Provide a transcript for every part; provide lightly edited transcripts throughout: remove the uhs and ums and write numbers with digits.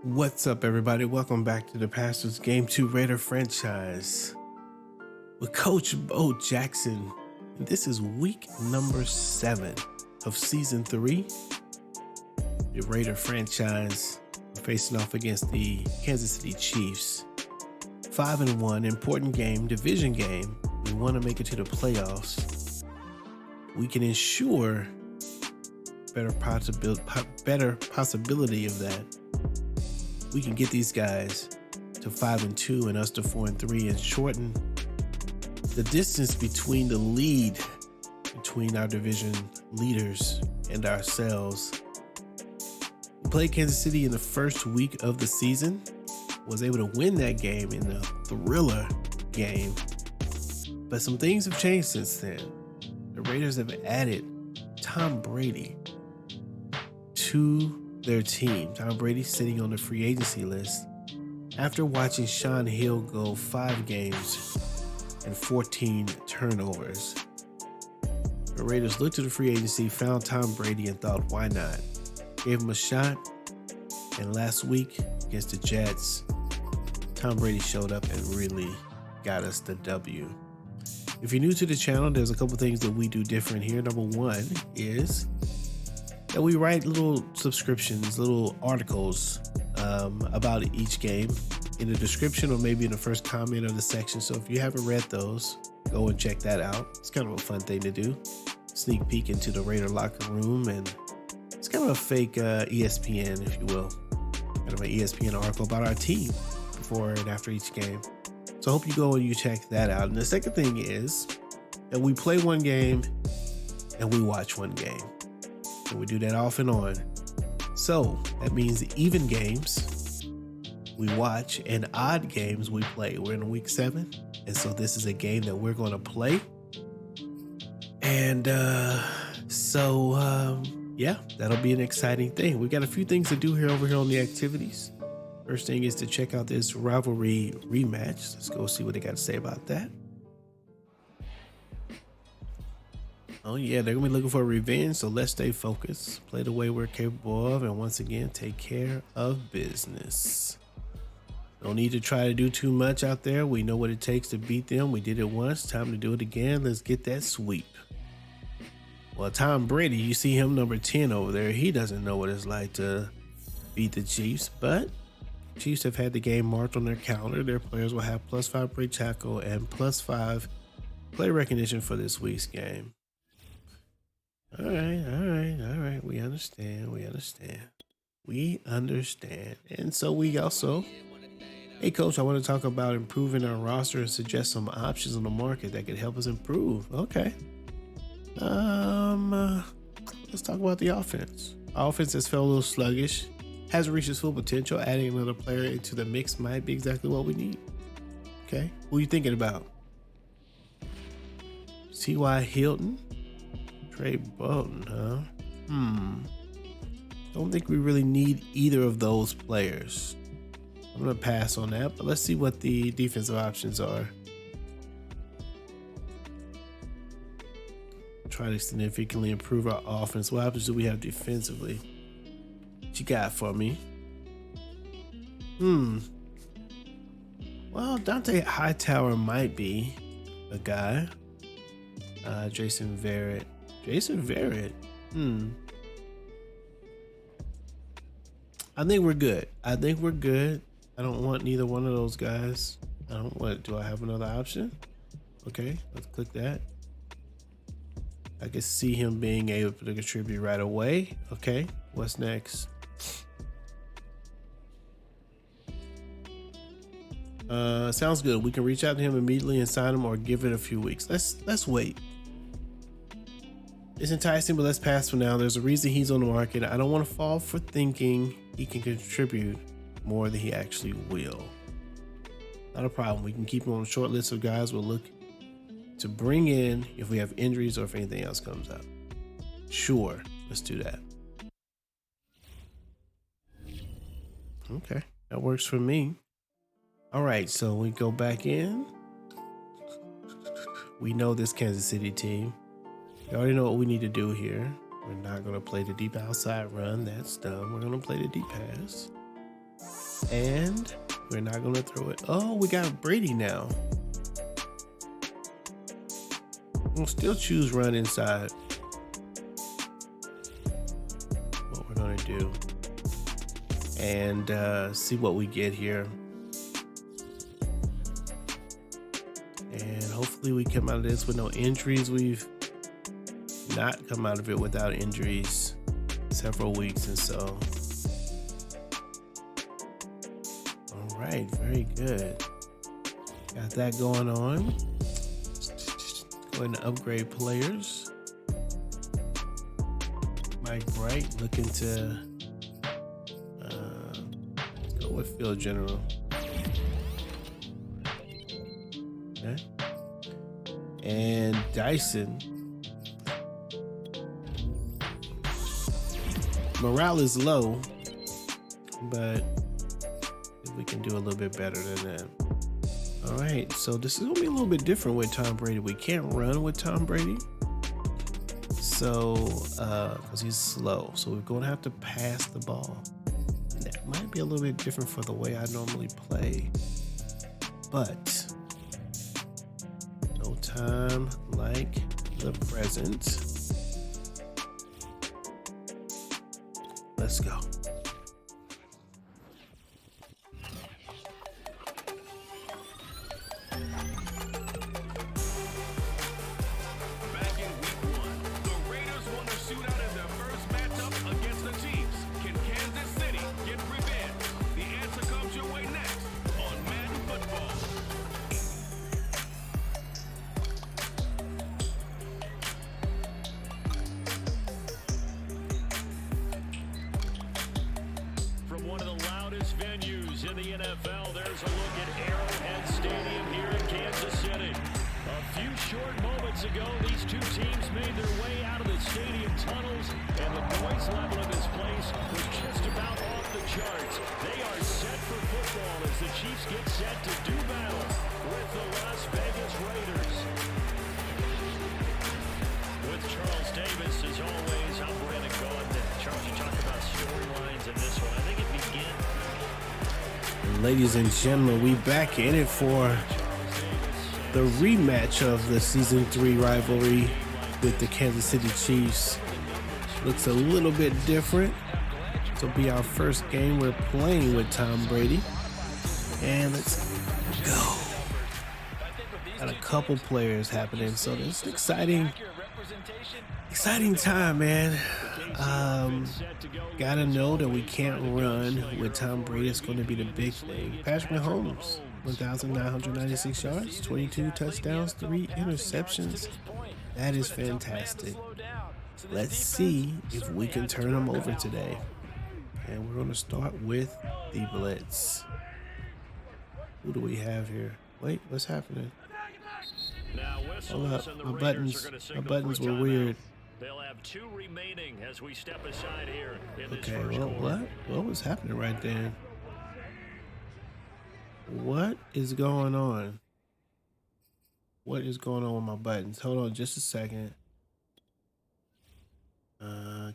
What's up, everybody? Welcome back to the Pastors Game 2 Raider franchise with Coach Beaux Jackson. And this is week number 7 of season 3. The Raider franchise facing off against the Kansas City Chiefs. 5-1, important game, division game. We want to make it to the playoffs. We can ensure better possibility of that. We can get these guys to 5-2 and us to 4-3 and shorten the distance between the lead between our division leaders and ourselves. We played Kansas City in the first week of the season, was able to win that game in a thriller game, but some things have changed since then. The Raiders have added Tom Brady to their team. Tom Brady sitting on the free agency list after watching Sean Hill go 5 games and 14 turnovers. The Raiders looked to the free agency, found Tom Brady, and thought, why not? Gave him a shot, and last week against the Jets, Tom Brady showed up and really got us the W. If you're new to the channel, there's a couple things that we do different here. Number one is that we write little subscriptions, little articles about each game in the description or maybe in the first comment of the section. So if you haven't read those, go and check that out. It's kind of a fun thing to do. Sneak peek into the Raider locker room, and it's kind of a fake ESPN, if you will. Kind of an ESPN article about our team before and after each game. So I hope you go and you check that out. And the second thing is that we play one game and we watch one game. And we do that off and on. So that means even games we watch and odd games we play. We're in week 7. And so this is a game that we're going to play. And yeah, that'll be an exciting thing. We got a few things to do over here on the activities. First thing is to check out this rivalry rematch. Let's go see what they got to say about that. Oh yeah, they're gonna be looking for revenge, so let's stay focused, play the way we're capable of, and once again, take care of business. No need to try to do too much out there. We know what it takes to beat them. We did it once, time to do it again. Let's get that sweep. Well, Tom Brady, you see him number 10 over there. He doesn't know what it's like to beat the Chiefs, but Chiefs have had the game marked on their calendar. Their players will have +5 break tackle and +5 play recognition for this week's game. All right. We understand. And so we also, hey coach, I want to talk about improving our roster and suggest some options on the market that could help us improve. Okay. Let's talk about the offense. Our offense has felt a little sluggish, hasn't reached its full potential. Adding another player into the mix might be exactly what we need. Okay. Who are you thinking about? T.Y. Hilton? Trey Bolton, huh? Don't think we really need either of those players. I'm gonna pass on that, but let's see what the defensive options are. Try to significantly improve our offense. What options do we have defensively? What you got for me? Well, Dante Hightower might be a guy. Jason Verrett. I think we're good. I don't want neither one of those guys. Do I have another option? Okay, let's click that. I can see him being able to contribute right away. Okay, what's next? Sounds good. We can reach out to him immediately and sign him, or give it a few weeks. Let's wait. It's enticing, but let's pass for now. There's a reason he's on the market. I don't want to fall for thinking he can contribute more than he actually will. Not a problem. We can keep him on a short list of guys we'll look to bring in if we have injuries or if anything else comes up. Sure, let's do that. Okay, that works for me. All right, so we go back in. We know this Kansas City team. You already know what we need to do here. We're not going to play the deep outside run. That's dumb. We're going to play the deep pass. And we're not going to throw it. Oh, we got Brady now. We'll still choose run inside. What we're going to do. And see what we get here. And hopefully we come out of this with no injuries. We've not come out of it without injuries several weeks, and so all right, very good. Got that going on. Going to upgrade players. Mike Bright looking to go with field general. Okay. And Dyson. Morale is low, but we can do a little bit better than that. All right, so this is gonna be a little bit different with Tom Brady. We can't run with Tom Brady, so because he's slow, so we're gonna have to pass the ball. That might be a little bit different for the way I normally play, but no time like the present. Let's go. Back in week 1, the Raiders won the shootout in their first matchup against the Chiefs. Can Kansas City get revenge? The answer comes your way next on Madden Football. From one of the loudest venues in the NFL, there's a look at Arrowhead Stadium here in Kansas City. A few short moments ago, these two teams made their way out of the stadium tunnels, and the noise level of this place was just about off the charts. They are set for football as the Chiefs get set to do battle with the Las Vegas Raiders. With Charles Davis, as always, I'm Brandon Gaudin. Charles, you talked about storylines in this one. I think it begins. Ladies and gentlemen, we back in it for the rematch of the Season 3 rivalry with the Kansas City Chiefs. Looks a little bit different. This will be our first game we're playing with Tom Brady. And let's go. Got a couple players happening, so this is exciting time, man. Gotta know that we can't run with Tom Brady. It's going to be the big thing. Patrick Mahomes, 1,996 yards, 22 touchdowns, 3 interceptions. That is fantastic. Let's see if we can turn them over today. And we're going to start with the blitz. Who do we have here? Wait, what's happening? Hold up, my buttons were weird. They'll have 2 remaining as we step aside here in this Okay, first well, quarter. what was happening right then? What is going on? What is going on with my buttons? Hold on just a second.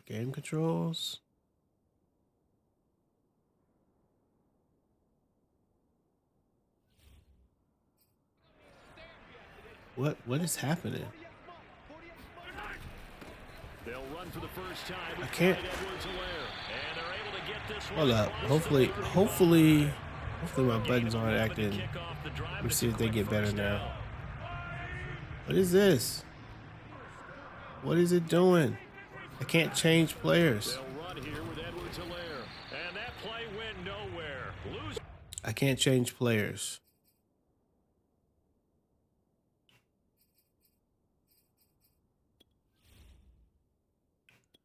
Game controls. What is happening? They'll run for the first time. I can't. And they're able to get this Hold one. up. Hopefully my buttons aren't acting. Let me see if they get better now. What is this? What is it doing? I can't change players. They'll run here with Edwards-Helaire. And that play went nowhere. I can't change players.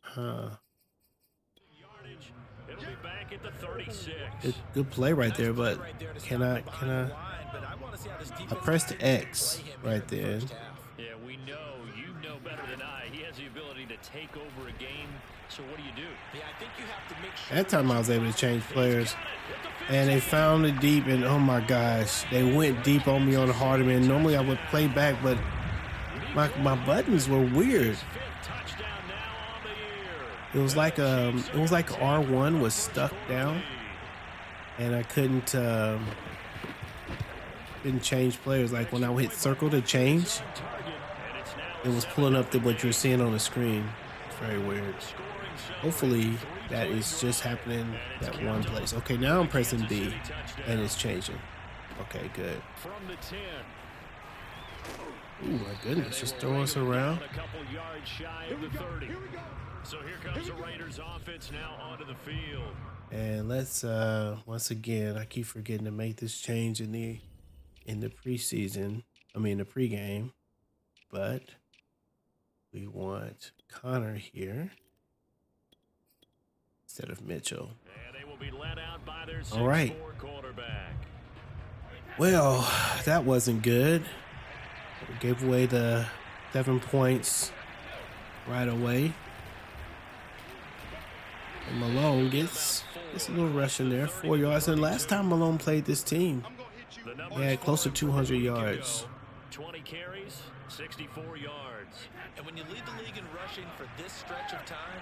Huh. It'll be back at the 36. Good play right there, but can I pressed X right there. Yeah, we know. You know better than I. He has the ability to take over a game. So what do you do? Yeah, I think you have to make sure. That time I was able to change players. And they found it deep, and oh my gosh, they went deep on me on Hardeman. Normally I would play back, but my buttons were weird. It was like R1 was stuck down. and I couldn't change players. Like when I hit circle to change, it was pulling up what you're seeing on the screen. It's very weird. Hopefully that is just happening that one place. Okay, now I'm pressing B and it's changing. Okay, good. Ooh, my goodness, just throw us around. A couple yards shy of the 30. So here comes the Raiders offense now onto the field. And let's once again, I keep forgetting to make this change in the preseason. I mean the pregame. But we want Connor here instead of Mitchell. And they will be let out by their 6'4" All right. quarterback. Well, that wasn't good. We gave away the 7 points right away. And Malone gets a little rush in there, 4 yards. And last time Malone played this team, he had close to 200 yards. 20 carries, 64 yards. And when you lead the league in rushing for this stretch of time,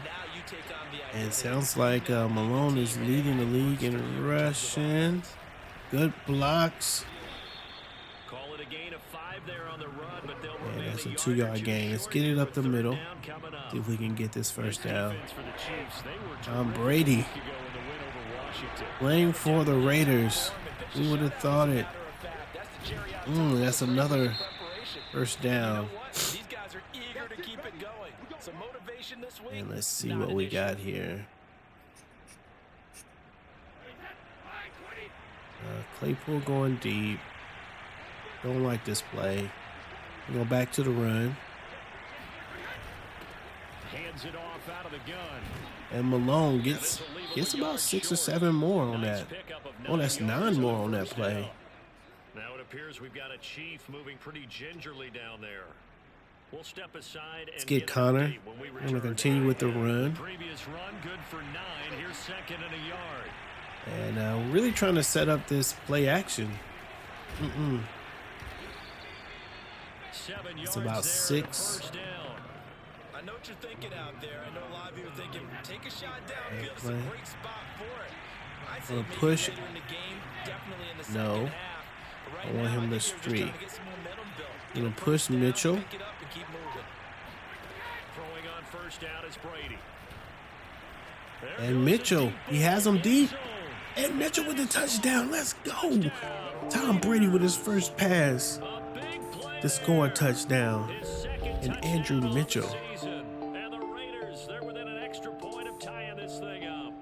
now you take on the And it sounds like Malone is leading the league in rushing. Good blocks. Call it a gain of 5 there on the run, but they'll And remain that's a a 2-yard gain. Let's get it up the middle. See if we can get this first down. Brady playing for the Raiders. Who would have thought it? That's another first down. These guys are eager to keep it going. So motivation this week. And let's see what we got here. Claypool going deep. Don't like this play. We go back to the run. Hands it off out of the gun. And Malone gets about 6 or 7 more on that. Oh, that's 9 more on that play. Now it appears we've got a Chief moving pretty gingerly down there. We'll step aside and Let's get Connor. We're going to continue with the run. Previous run good for 9. Here's second and a yard. And really trying to set up this play action. It's about 6. I know what you're thinking out there. I know a lot of you are thinking, take a shot downfield. It's a great spot for it. I'd say maybe push. later in the game, definitely in the second No. half. But right I want now, him to think you're just trying streak. to get some momentum built. Gonna Get a push first down, Mitchell. pick it up and keep moving. Throwing on first down is Brady. And Mitchell, he has him deep. And Mitchell with the touchdown. Let's go. Tom Brady with his first pass to score a touchdown. And Andrew Mitchell. And the Raiders, they're within an extra point of tying this thing up.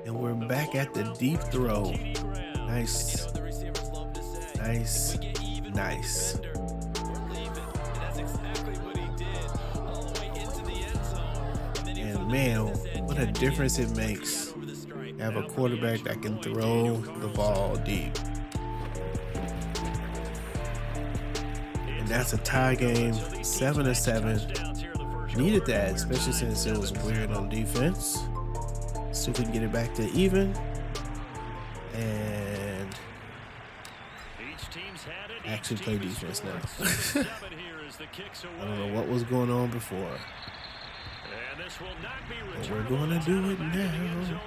And we're back at the deep throw. Nice. The receivers love to say, Nice. if we get even Nice. with the defender, we're leaving. And that's exactly what he did. All the way into the end zone. And then he And from the man, business end, what a got difference it got makes. over the stripe. Have a quarterback that can throw the ball deep. And that's a tie game, 7-7. Needed that, especially since it was weird on defense. See if we can get it back to even. And actually play defense now. I don't know what was going on before. But we're going to do it now.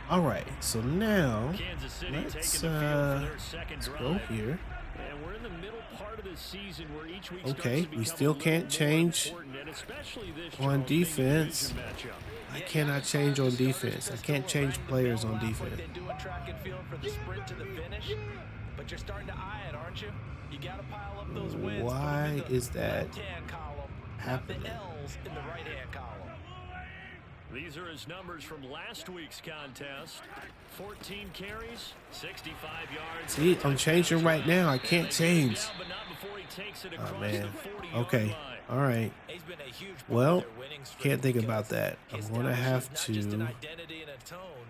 All right, so now let's go here. And we're in the middle part of the season where each week Okay, we still can't change on defense. I cannot change on defense. I can't change players on defense. They do a track and field for the sprint to the finish, but you're starting to eye it, aren't you? You got to pile up those wins. Why is that left-hand column, happening? the L's in the right-hand column. These are his numbers from last week's contest. 14 carries, 65 yards. See, I'm changing right now. I can't change. Oh, man. Okay. All right. He's been a huge part Well, of their winning streak can't think because about that. he I'm going to have establishes not just an to identity and a tone,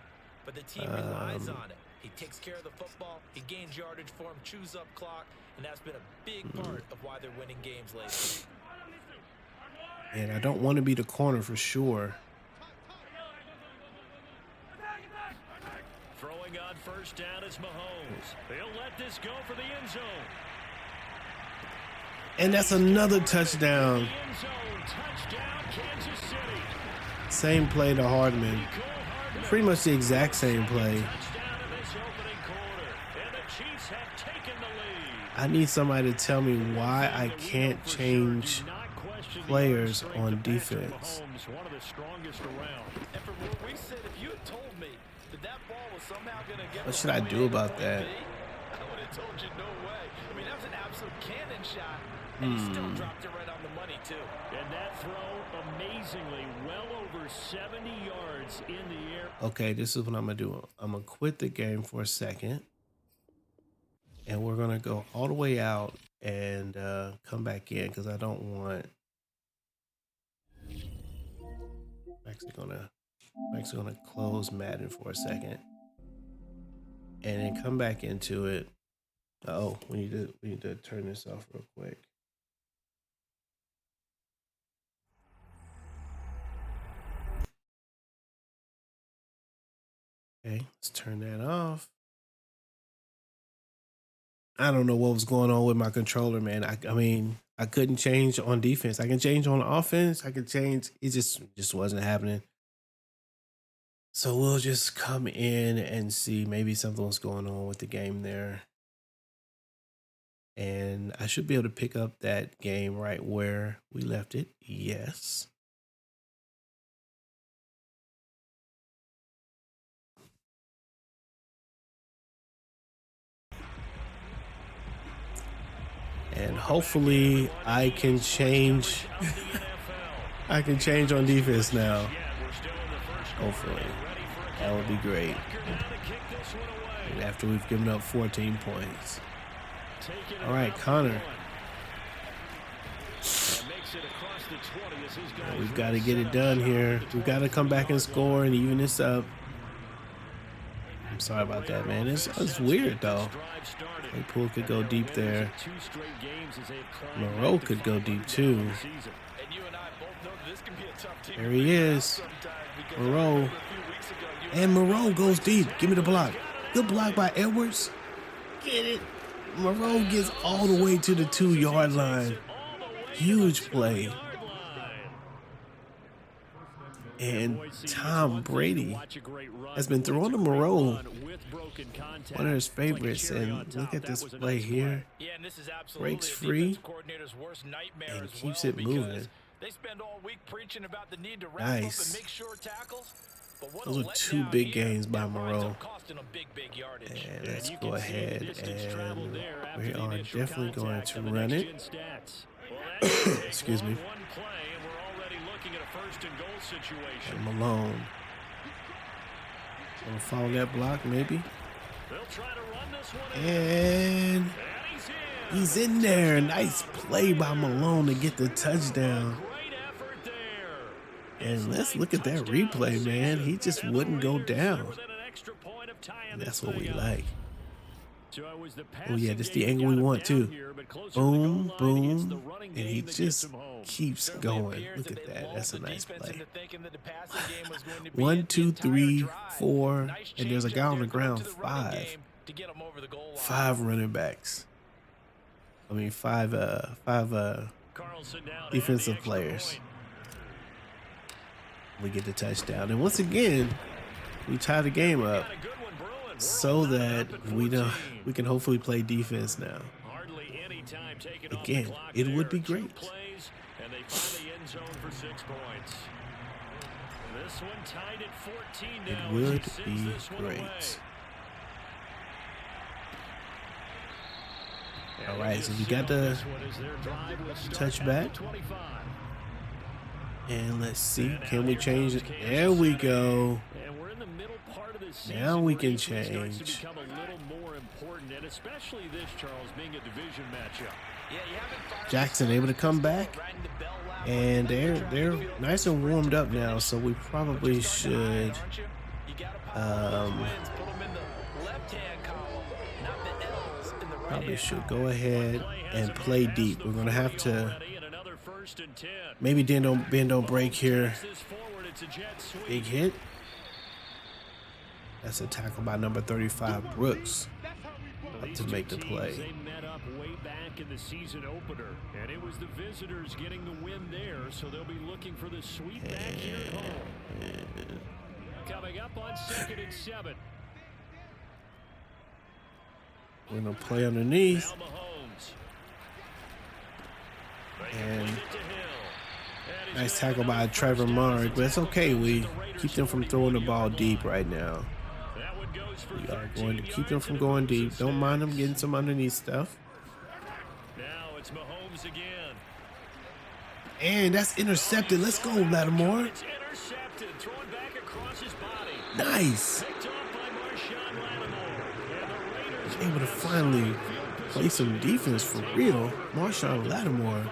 but the team relies on it. He takes care of the football, he gains yardage for him, chews up clock, and that's been a big part of why they're winning games lately. and I don't want to be the corner for sure. Throwing on first down is Mahomes. He'll let this go for the end zone. And that's another touchdown. End zone touchdown, Kansas City. Same play to Hardman. pretty much the exact same play. I need somebody to tell me why I can't change players on defense. What should I do about that? I would have told you no way. I mean, that was an absolute cannon shot, and he still dropped it right on the money, too. And that throw, amazingly, well over 70 yards in the air. Okay, this is what I'm going to do. I'm going to quit the game for a second, and we're going to go all the way out and come back in because I don't want... I'm actually going to close Madden for a second. And then come back into it. Oh, we need to turn this off real quick. Okay, let's turn that off. I don't know what was going on with my controller, man. I mean, I couldn't change on defense. I can change on offense. I can change. It just wasn't happening. So we'll just come in and see maybe something was going on with the game there. And I should be able to pick up that game right where we left it. Yes. And hopefully I can change. I can change on defense now. Hopefully. That would be great. And after we've given up 14 points. All right, Connor. We've got to get it done here. We've got to come back and score and even this up. I'm sorry about that, man. It's weird, though. Claypool could go deep there. Moreau could go deep, too. There he is. Moreau. And Moreau goes deep. Give me the block. Good block by Edwards. Get it. Moreau gets all the way to the 2-yard line. Huge play. And Tom Brady has been throwing to Moreau, one of his favorites. And look at this play here. Breaks free and keeps it moving. Nice. Those are 2 big gains by Moreau. And let's go ahead and we are definitely going to run it. Excuse me. And Malone. Gonna follow that block, maybe. And he's in there. Nice play by Malone to get the touchdown. And let's look at that replay, man. He just wouldn't go down. And that's what we like. Oh, yeah, this is the angle we want, too. Boom, boom. And he just keeps going. Look at that. That's a nice play. 1, 2, 3, 4. And there's a guy on the ground. 5. 5 running backs. I mean, 5 defensive players. We get the touchdown. And once again, we tie the game up so that we can hopefully play defense now. Again, it would be great. And they find the end zone for 6 points. This one tied at 14 now. It would be great. All right, so we got the touchback. And let's see, can we change it? There we go. Now we can change. Jackson able to come back. And they're nice and warmed up now, so we probably should go ahead and play deep. We're gonna have to maybe bend don't break here. Big hit. That's a tackle by number 35, Brooks, up to make the play. They met up way back in the season opener, and it was the visitors getting the win there, so they'll be looking for the sweep back here at home. Coming up on 2nd and 7. We're going to play underneath. Now Mahomes. And nice tackle by Trevor Mark, but it's okay. We keep them from throwing the ball deep right now. We are going to keep them from going deep. Don't mind them getting some underneath stuff. Now it's Mahomes again. And that's intercepted. Let's go, Lattimore. It's intercepted, thrown back across his body. Nice. Picked off by Marshawn Lattimore. And the Raiders Able to finally play some defense for real. Marshawn Lattimore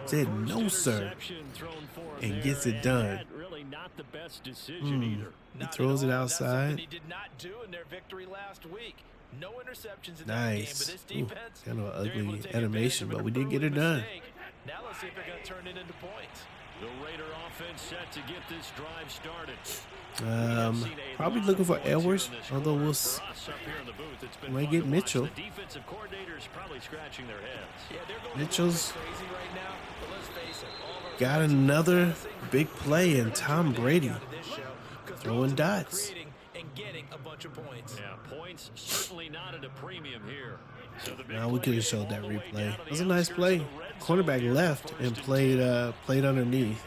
said no, sir, and gets it done. Really not the best decision either. He throws it outside. He did not do in their victory last week. No interceptions in that game, but this defense, kind of an ugly animation, but we did get it done. Now let's see if they're going to turn it into points. The Raider offense set to get this drive started. Probably looking for Edwards, although we'll might get Mitchell. The defensive coordinators probably scratching their heads. Yeah, they're going Mitchell's crazy right now, but let's face it, all of our got another big play, and Tom Brady throwing dots. and getting a bunch of points. Yeah, points certainly not at a premium here. So the big Now we play could have is showed all that the way replay. down It to was the a nice outskirts play. of the red zone Cornerback here. left and played underneath.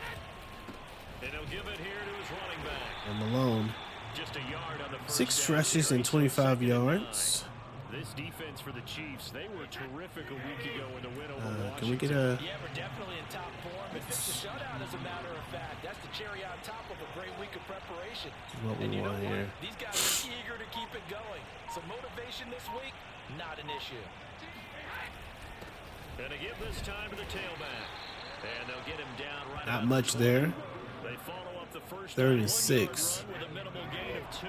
And he'll give it here to his running back. And Malone, Just a yard on the first 6 down rushes and carry, 25 second and 9. yards. This defense for the Chiefs, they were terrific a week ago in the win over Washington. Can we get a? Yeah, we're definitely in top form. It's just a shutout, as a matter of fact. That's the cherry on top of a great week of preparation. What we And you know want what? here? These guys are eager to keep it going. So motivation this week, not an issue. And they give this time to the tailback. And they'll get him down right Not about much the there. They follow up the first 3rd and 1-yard 6. run with a minimal gain of 2.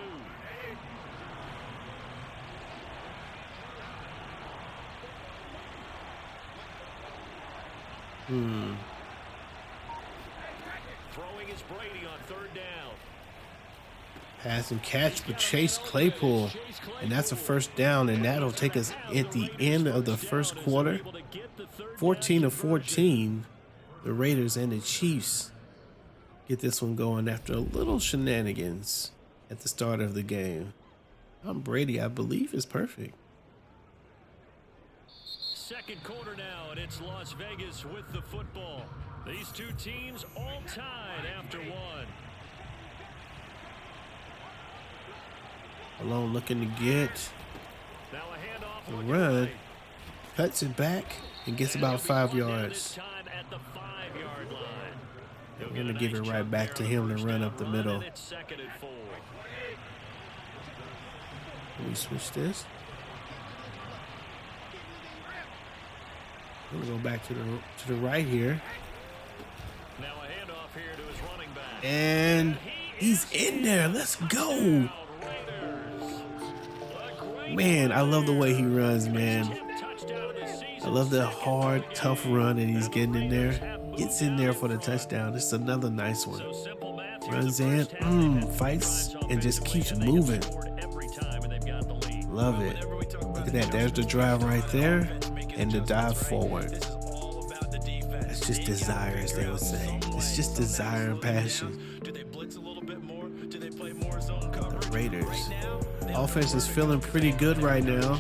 Throwing is Brady on 3rd down. Pass and catch with Chase Claypool. And that's a first down, and that'll take us at the end of the first quarter. 14-14. The Raiders and the Chiefs get this one going after a little shenanigans at the start of the game. Tom Brady, I believe, is perfect. Second quarter now, and it's Las Vegas with the football. These two teams all tied after one. Malone looking to get Now a handoff a looking run, right. cuts it back, and gets about 5 yards. Time at the 5-yard line. We're going to give it right back to him to run up the middle. And it's 2nd and 4. Can we switch this? I'm going to go back to the right here. Now a handoff here to his running back. And he's in there. Let's go. Man, I love the way he runs, man. I love the hard, tough run that he's getting in there. Gets in there for the touchdown. This is another nice one. Runs in, fights, and just keeps moving. Love it. Look at that. There's the drive right there and the dive forward. That's just desire, as they would say. It's just desire and passion. Do they blitz a little bit more? Do they play more zone coverage? The Raiders. Offense is feeling pretty good right now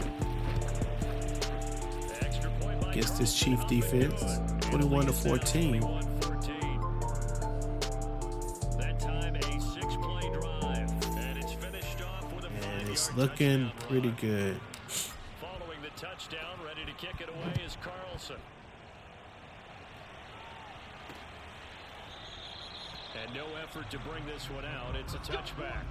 against this Chief defense. 21-14. That time a 6-play drive, and it's finished off with a 5-yard And it's looking pretty good. Following the touchdown, ready to kick it away is Carlson. And no effort to bring this one out. It's a touchback.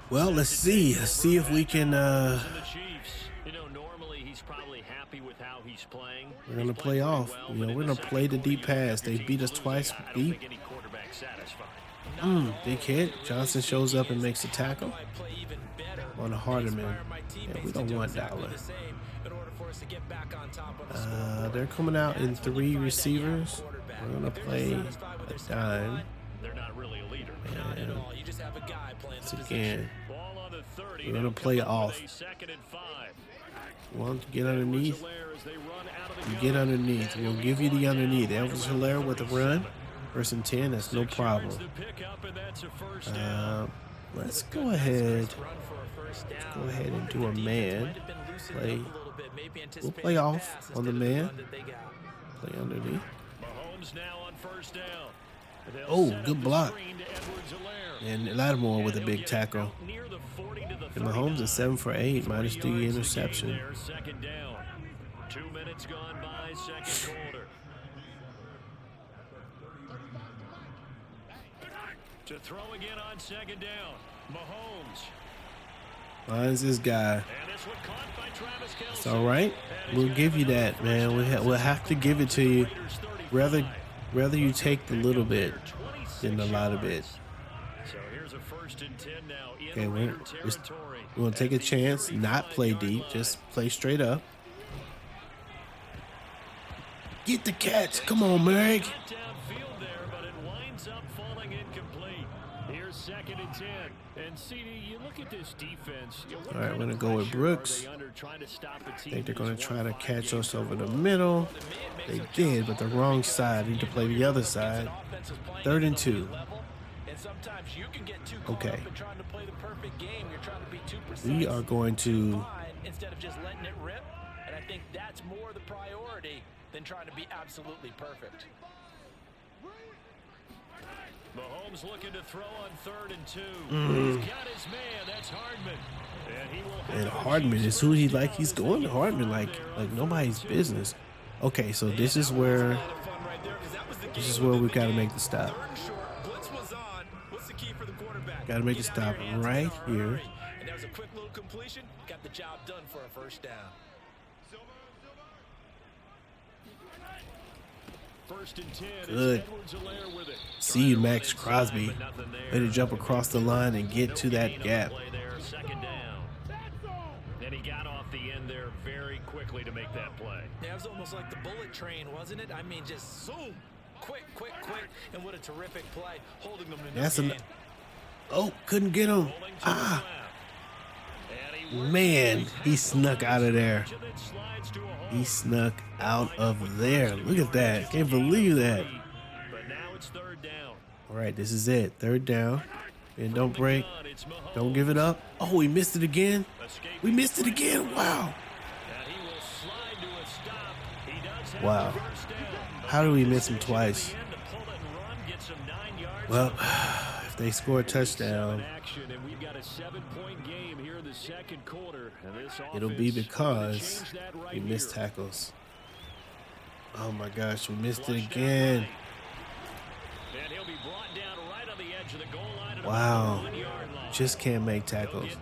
Well, let's see. Let's see if we can. The Chiefs, you know, normally he's probably happy with how he's playing. We're gonna play off. You know, we're gonna play the deep pass. They beat us twice deep. Big hit. Johnson shows up and makes a tackle on a Hardeman. Yeah, we don't want Dollar. They're coming out in 3 receivers. We're gonna play a dime. They're not really a leader. And You just have a guy playing once again, Ball on the 30. we're gonna play off. 2nd and 5. Want to get underneath? As they run out of the You gun. get underneath. We'll give you the underneath. Elvis Hilaire with a run. First and 10, that's no problem. Let's go ahead. Let's go ahead and do a man play. We'll play off on the man. Play underneath. Oh, good block. And Lattimore with a big tackle. And Mahomes is 7 for 8, minus the interception. 2 minutes gone by, second quarter. To throw again on second down, Mahomes. Finds this guy. It's all right. We'll give you that, man. We'll have to give it to you. Rather you take the little bit than a lot of it. Okay, we're going to take a chance, not play deep, just play straight up. Get the catch. Come on, Merrick. Second and 10. And CD, you look at this defense. All right, we're going to go with Brooks. I think they're going to try to catch us over the middle. They did, but the wrong side. Need to play the other side. 3rd and 2. Okay. We are going to... instead of just letting it rip. And I think that's more the priority than trying to be absolutely perfect. Mahomes looking to throw on 3rd and 2. He's got his man. That's Hardman. And Hardman is who he like. He's going to Hardman like nobody's business. Okay, so this is where we got to make the stop. Got to make the stop right here. And that was a quick little completion. Got the job done for a first down. First and 10. Good. See you, Max Crosby. Way to jump across the line and get to that gap. Second down. And he got off the end there very quickly to make that play. Yeah, it was almost like the bullet train, wasn't it? I mean, just zoom. Quick. And what a terrific play. Holding them in the game. Oh, couldn't get him. Man, he snuck out of there. He snuck out of there. Look at that. Can't believe that. But now it's 3rd down. All right, this is it. 3rd down. And don't break. Don't give it up. Oh, we missed it again. We missed it again. Wow. Wow. How do we miss him twice? Well, if they score a touchdown, it'll be because we missed tackles. Oh my gosh, we missed it again. Wow. Just can't make tackles.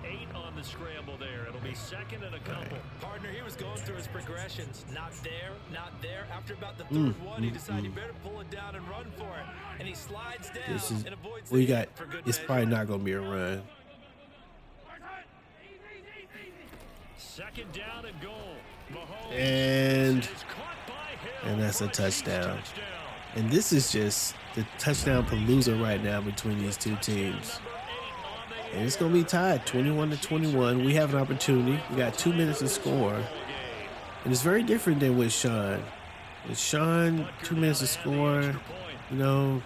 Partner, he was going through his progressions. Not there. After about the 3rd one, he decided you better pull it down and run for it. And he slides down and avoids we got. It's probably not going to be a run. Second down and goal. And that's a touchdown. And this is just the touchdown palooza right now between these two teams. And it's going to be tied 21-21. We have an opportunity. We got 2 minutes to score. And it's very different than with Sean. With Sean, 2 minutes to score. You know,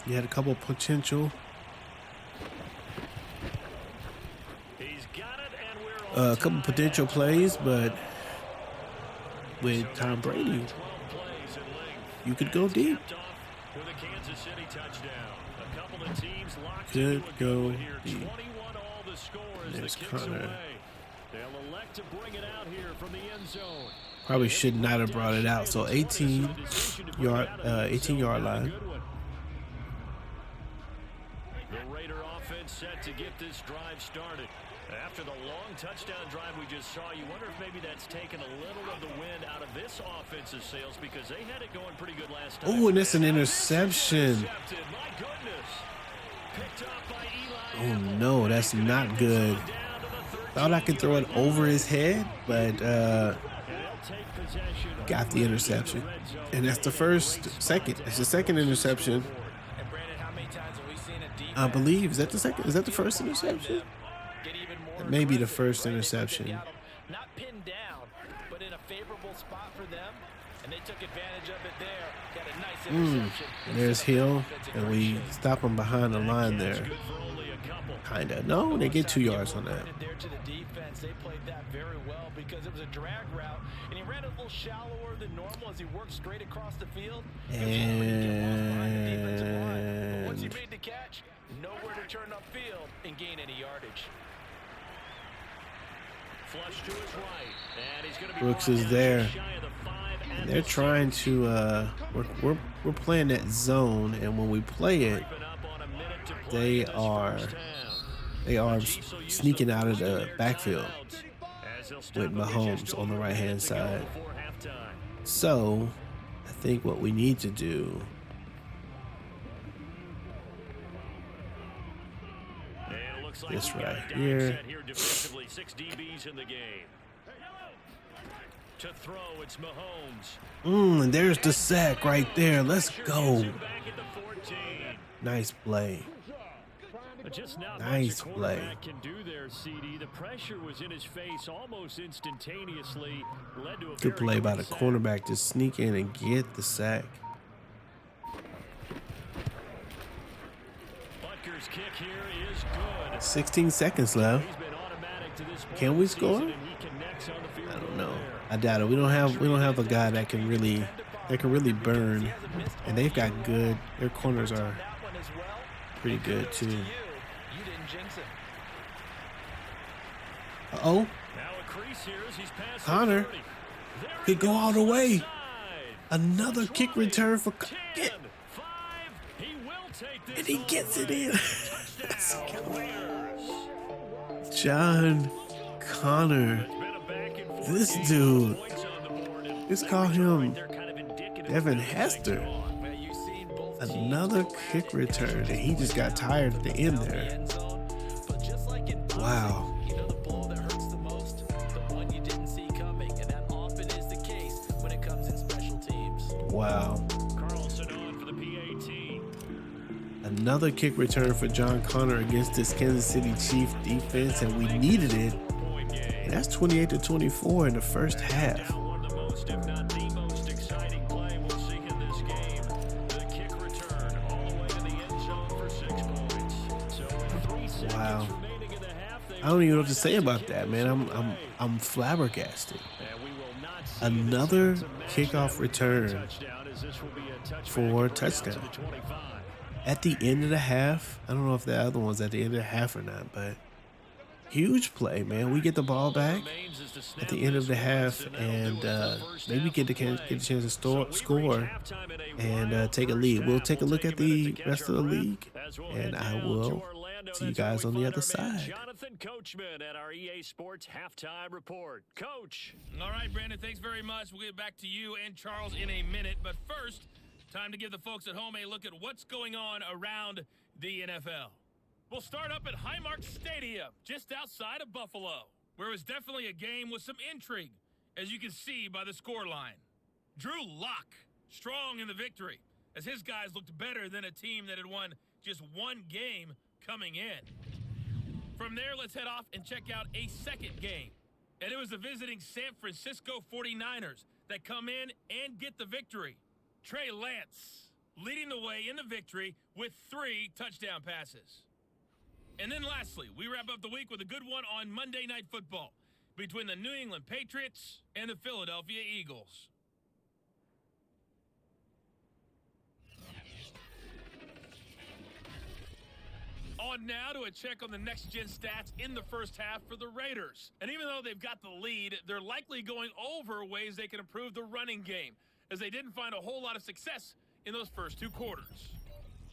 you had a couple potential. A couple potential plays, but with Tom Brady, you could go deep. Could go deep. There's Connor. Probably should not have brought it out. So 18-yard line. The Raider offense set to get this drive started. After the long touchdown drive we just saw, you wonder if maybe that's taken a little of the wind out of this offensive sails because they had it going pretty good last time. Oh, and that's an interception. My goodness. Picked up by Eli. Oh, no, that's not good. Thought I could throw it over his head, but got the interception. And that's the second. It's the second interception. I believe. Is that the second? Is that the first interception? Maybe the first interception. Not pinned down, but in a favorable spot for them. And they took advantage of it there. Got a nice interception. There's Hill, and we stop him behind the line there. Kinda. No, they get 2 yards on that. There to the defense, they played that very well because it was a drag route, and he ran a little shallower than normal as he worked straight across the field. And once he made the catch, nowhere to turn upfield and gain any yardage. Flush to his right, and he's going to be Brooks is there. shy of the 5 at they're the trying to we're playing that zone, and when we play it, creeping up on a minute to play they in this are first half. sneaking out of the backfield As they'll stop with him with Mahomes just on the over a right hand minute to go side. before halftime. So I think what we need to do And it looks like this we got a right dime here. set here defensively. 6 DBs in the game. To throw, it's Mahomes. And there's the sack right there. Let's go. Gets him back at the 14. Nice play. But just not Nice much a play. quarterback can do there, CD. The pressure was in his face almost instantaneously. Led to a Good very play by quick the sack. cornerback to sneak in and get the sack. Butker's kick here is good. 16 seconds left. He's been automatic to this point Can we of the season, score? and he connects on the field I don't goal know. there. I doubt it. We don't have a guy that can really burn, and they've got good. Their corners are That one as well. pretty good too. You didn't jinx it. Oh, Now a crease here as he's past the Connor 30. There he could go all the goes way. left side. Another kick 20, return for 10, get, 5. He will take this and he all gets the it way. in. Touchdown, Raiders. John Connor. It's been a back and forth This game. dude. Points on the board, and Let's that call return him right there kind of indicative Devin of how Hester. things go. Well, you've seen both teams Another go at kick it, return, and he just got tired at the end there. But just like in boxing, Wow. you know the blow that hurts the most? The one you didn't see coming, and that often is the case when it comes in special teams. Wow. Carlson on for the PAT. Another kick return for John Connor against this Kansas City Chiefs defense, and we needed it. 4-point game. And that's 28-24 in the first half. Now one of the most, if not the most exciting play we'll see in this game. The kick return all the way to the end zone for 6 points. So with 3 seconds Wow. remaining in the half, they I don't even know what to try say not about give that, this man. away. I'm flabbergasted. And we will not see Another this match kickoff that return touchdown, as this will be a touchback for to bring touchdown. out to the 25. At the end of the half, I don't know if the other one's at the end of the half or not, but huge play, man. We get the ball back at the end of the half, and maybe get a chance to score and take a lead. We'll take a look at the rest of the league, and I will see you guys on the other side. Jonathan Coachman at our EA Sports halftime report. Coach. All right, Brandon, thanks very much. We'll get back to you and Charles in a minute. But first, time to give the folks at home a look at what's going on around the NFL. We'll start up at Highmark Stadium, just outside of Buffalo, where it was definitely a game with some intrigue, as you can see by the scoreline. Drew Lock, strong in the victory, as his guys looked better than a team that had won just one game coming in. From there, let's head off and check out a second game. And it was the visiting San Francisco 49ers that come in and get the victory. Trey Lance leading the way in the victory with 3 touchdown passes. And then lastly, we wrap up the week with a good one on Monday Night Football between the New England Patriots and the Philadelphia Eagles. On now to a check on the next-gen stats in the first half for the Raiders. And even though they've got the lead, they're likely going over ways they can improve the running game, as they didn't find a whole lot of success in those first 2 quarters.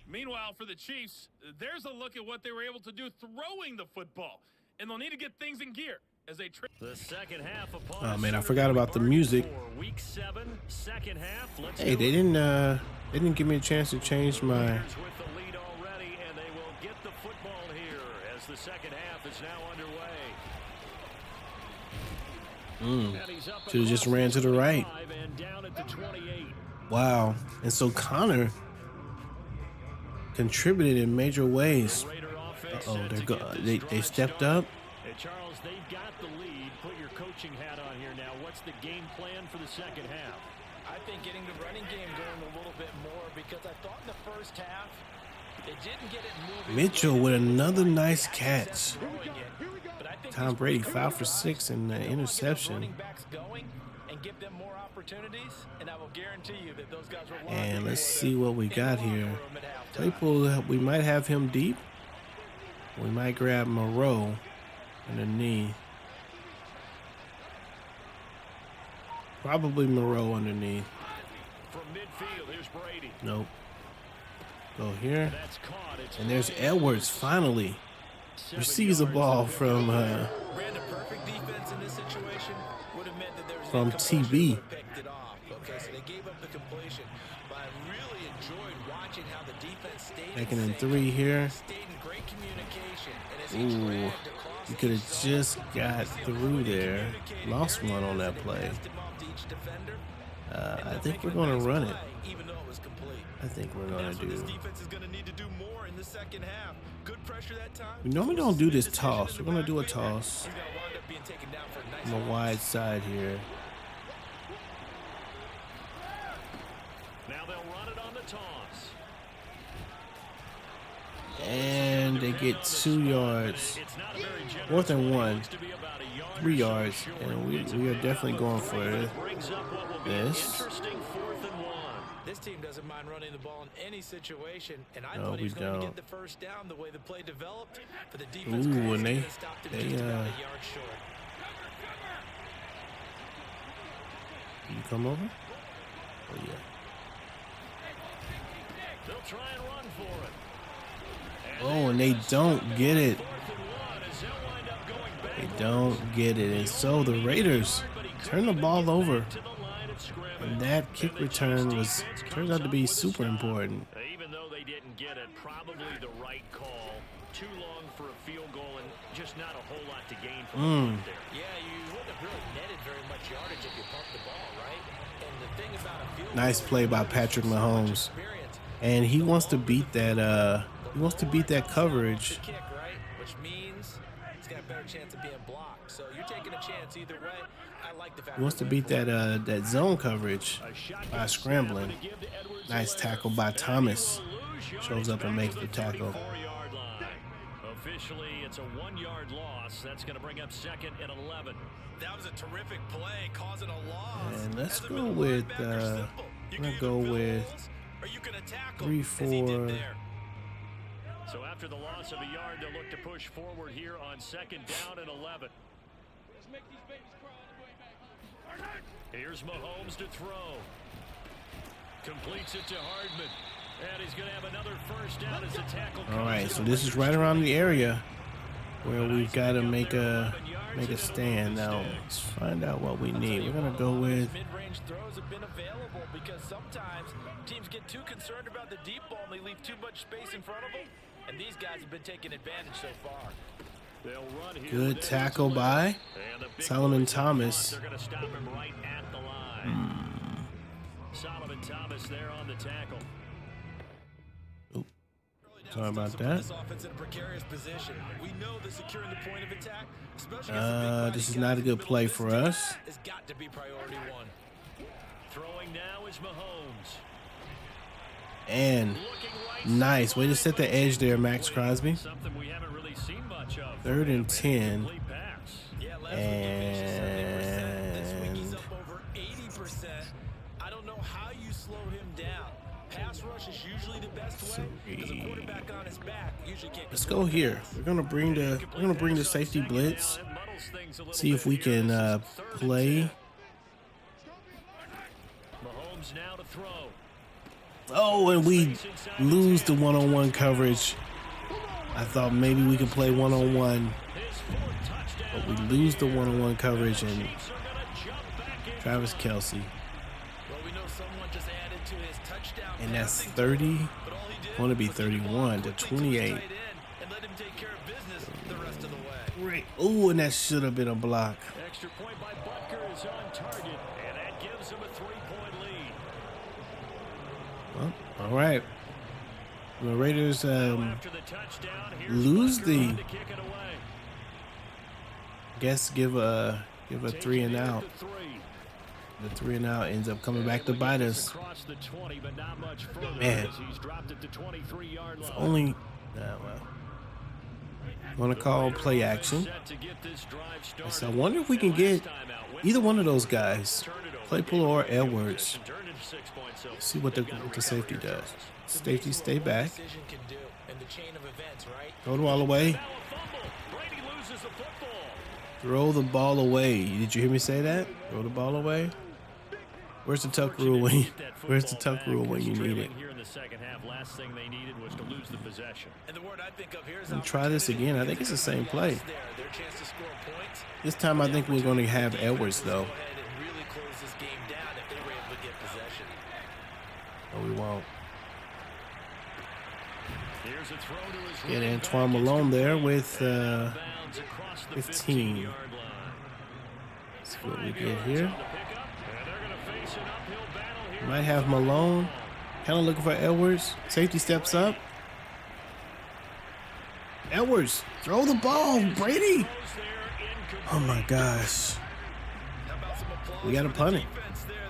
Meanwhile, for the Chiefs, there's a look at what they were able to do throwing the football, and they'll need to get things in gear as they The second half upon Oh man, I forgot about the music. for week 7, second half. Let's Hey, go. they didn't give me a chance to change my. Raiders with the lead already, and they will get the football here as the second half is now underway. And he's up Should've just across ran to the right. 25 and down at the 28. Wow, and so Connor contributed in major ways. Raider offense Uh-oh, set they're to go- get this they drive stepped started. up. Hey, Charles, they've got the lead. Put your coaching hat on here now. What's the game plan for the second half? I think getting the running game going a little bit more, because I thought in the first half they didn't get it moving. Mitchell with another nice catch. Throwing it. But I think Tom Brady 5 for 6 in the interception. running backs going and give them more opportunities, and I will guarantee you that those guys will And let's see what we got here. Claypool, we might have him deep. We might grab Moreau underneath. Probably Moreau underneath. From midfield, here's Brady. Nope. Go here. That's caught. It's And there's Edwards finally. Receives the ball from Ran a perfect defense in this situation. Would have meant that there was From incompletion, TB. would have picked it off. Okay, so they gave up the completion. But I really enjoyed watching how the defense stayed making in sync, 3 here. stayed in great communication. And as he dragged across You could each have zone, just got through there. Lost one on that play. I think we're going to run it. Even though it was complete. I think we're going That's to what this do. defense is going to need to do more in the second half. Good pressure that time. We normally don't do this toss. We're going to do a toss He's going to wind up being taken down for a nice on the loss. wide side here. Now they'll run it on the toss. And they get 2 yards. It's not a very generous 4th and play. 1. Looks to be about a yard 3 or so yards. short. And we are definitely going for it. Brings up what will be an This. interesting 4th and 1. This team doesn't mind running the ball in any situation, and I No, thought he we was going to don't. get the first down the way the play developed. But the defense Ooh, crazy and they- stopped him they, just about a yard short. You come over? Oh, yeah. They'll try and run for it. Oh, and they don't get it. 4th and 1 as they'll wind up going back. They don't get it. And so the Raiders turn the ball over. To the line of scrimmage. And that kick return turns out to be super important. Even though they didn't get it, probably the right call. Too long for a field goal and just not a whole lot to gain from the punt there. Yeah, you wouldn't have really netted very much yardage if you pumped the ball, right? And the thing about a field Nice goal play by is Patrick so much Mahomes. experience. And he wants to beat that coverage. Kick, right? Which means it's got a better chance of being blocked. So you're taking a chance either way. I like the fact He wants to beat that zone coverage by scrambling. Nice tackle by Thomas. Shows up and makes the tackle. 4-yard line. Officially, it's a 1-yard loss. That's going to bring up 2nd and 11. That was a terrific play, causing a loss. And let's Hasn't go been a with, linebacker simple. You I'm can gonna go either fill with holes or you can attack 3, them, as he did 4. there. So after the loss of a yard, they'll look to push forward here on 2nd down and 11. Here's Mahomes to throw. Completes it to Hardman. And he's going to have another first down as the tackle comes. All right, so this is right around the area where we've got to make a stand. Now let's find out what we need. We're gonna go with. Mid-range throws have been available because sometimes teams get too concerned about the deep ball and they leave too much space in front of them. And these guys have been taking advantage so far. They'll run here Good with tackle Edwards by and the big Solomon boys up Thomas. front. They're going to stop him right at the line. Solomon Thomas there on the tackle. Sorry about Put that. This offense in a precarious position. We know that securing the point of attack, especially against the big This is body not a guys in good the play middle for of this us. team, has got to be priority one. Throwing now is Mahomes. And Looking right nice way to set the edge there, Max Crosby. Something we haven't really seen much of. 3rd and 10. Complete pass. Yeah, last week he finished 70%. This week he's And up over 80%. I don't know how you slow him down. Pass rush is usually the best way because a quarterback on his back usually can't. let's go here. We're gonna bring the safety blitz. It muddles things a little See if bit we here. can This is 3rd and play. 10. Mahomes now to throw. Oh, and we lose the one-on-one coverage. I thought maybe we could play one-on-one, His 4th touchdown. but we lose the one-on-one coverage. And Chiefs are gonna jump back into Travis it. Kelsey, Well, we know someone just added to his touchdown. and that's passing 30. but all he did Going to be was get the ball 31 to quickly his 28. tight end and let him take care of business the rest of the way. Great. Oh, and that should have been a block. Extra point by Butker is on target, and that gives him a 3-point lead. Well, all right. The Raiders After the touchdown, here's lose Butker the- on to kick it away. guess give a Taking 3 and it at out. the 3. The 3 and out ends up coming back to bite us. Across the 20, but not much further Man. as he's dropped it to 23-yard line. Only, well. Gonna call play action. So I wonder if we can get either one of those guys, Claypool or Edwards. See what the safety does. Safety, stay back. Throw the ball away. Throw the ball away. Did you hear me say that? Throw the ball away. Where's the tuck rule when you, where's the tuck rule when you need it? Here in the second half, last thing they needed was to lose the possession. And try this again. I think it's the same play. This time I think we're going to have Edwards though. No, we won't. Get Antoine Malone there with 15. Let's see what we get here. Might have Malone. Kind of looking for Edwards. Safety steps up. Edwards, throw the ball, Brady. Oh my gosh. We got to punt it.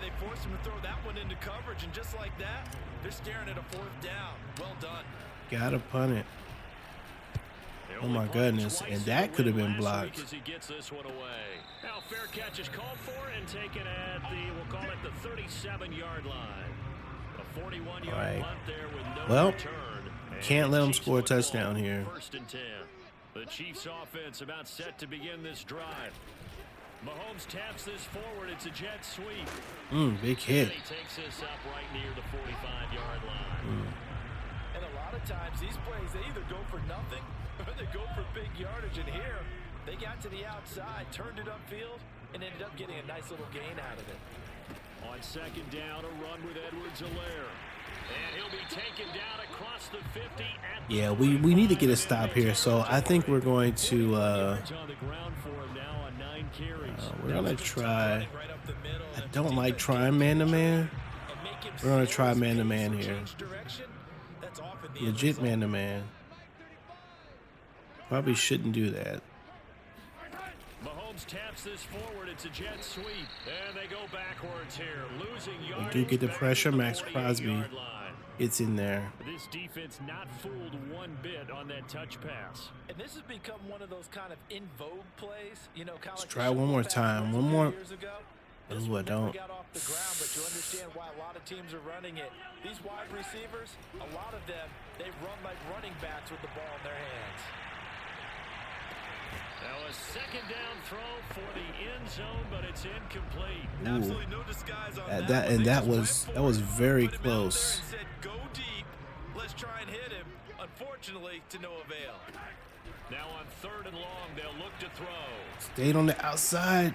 They forced him to throw that one into coverage, and just like that, they're staring at a 4th down. Well done. Got to punt it. Oh my goodness, and that could have been blocked. He gets this one away. Now fair catch is called for and taken at the, we'll call it the 37-yard line. A 41-yard punt there with no return. Can't let them score a touchdown here. 1st and 10. The Chiefs offense about set to begin this drive. Mahomes taps this forward. It's a jet sweep. Big hit. He takes this up right near the 45-yard line. And a lot of times these plays, they either go for nothing or they go for big yardage. And here, they got to the outside, turned it upfield, and ended up getting a nice little gain out of it. On 2nd down, a run with Edwards-Helaire. And he'll be taken down across the 50. Yeah, we need to get a stop here. So I think we're going to we're gonna try. I don't like trying man-to-man. We're gonna try man-to-man here. Legit man-to-man. Probably shouldn't do that. Mahomes taps this forward. It's a jet sweep. And they go backwards here. Losing We yardage. do get the pressure. Max Crosby. It's in there. This defense not fooled one bit on that touch pass. And this has become one of those kind of in vogue plays. You know, kind of Let's try one more time. One more. Ooh, I don't. Got off the ground, but you understand why a lot of teams are running it. These wide receivers, a lot of them, they run like running backs with the ball in their hands. Now a 2nd down throw for the end zone, but it's incomplete. Absolutely no disguise on that, and that was very close. Said, go deep. Let's try and hit him. Unfortunately, to no avail. Now on 3rd and long, they'll look to throw. Stayed on the outside.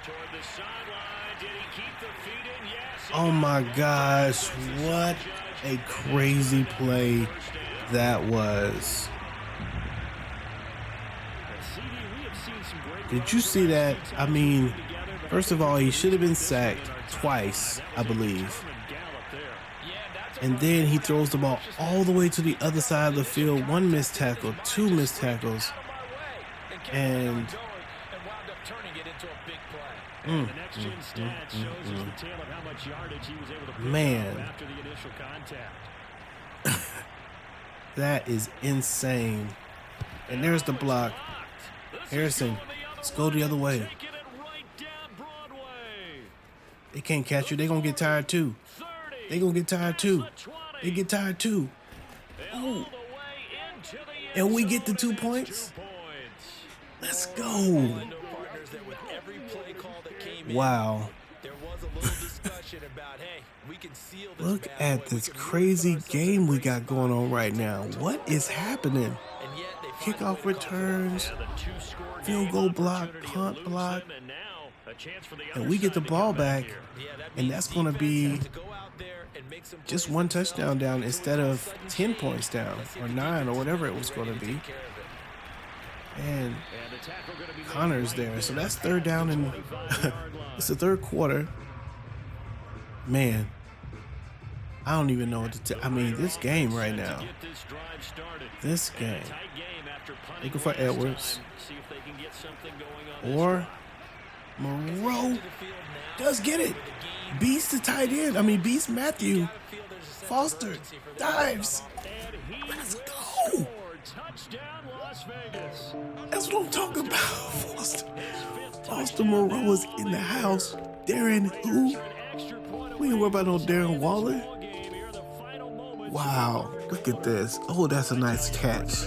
Toward the sideline, did he keep the feet in? Yes. Oh my gosh, what a crazy play that was. Did you see that? I mean, first of all, he should have been sacked twice, I believe. And then he throws the ball all the way to the other side of the field. 1 missed tackle, 2 missed tackles. And man, that is insane. And there's the block. Harrison, let's go the other way. They can't catch you. They're going to get tired too. They're going to get tired too. They get tired too. Ooh. And we get the 2 points. Let's go. Wow. Look at this crazy game we got going on right now. What is happening? Kickoff returns, field goal block, punt block, and we get the ball back, and that's going to be just 1 touchdown down instead of 10 points down or 9 or whatever it was going to be. And Connor's there, so that's 3rd down, and it's the 3rd quarter. Man, I don't even know what to I mean, this game right now. This game. Looking for Edwards. Or Moreau does get it. Beats the tight end. I mean, beats Matthew. Foster dives. Let's go. Touchdown, Las Vegas. That's what I'm talking about. Foster Moreau is in the house. Darren who? We ain't worried about no Darren Waller. Wow, look at this. Oh, that's a nice catch.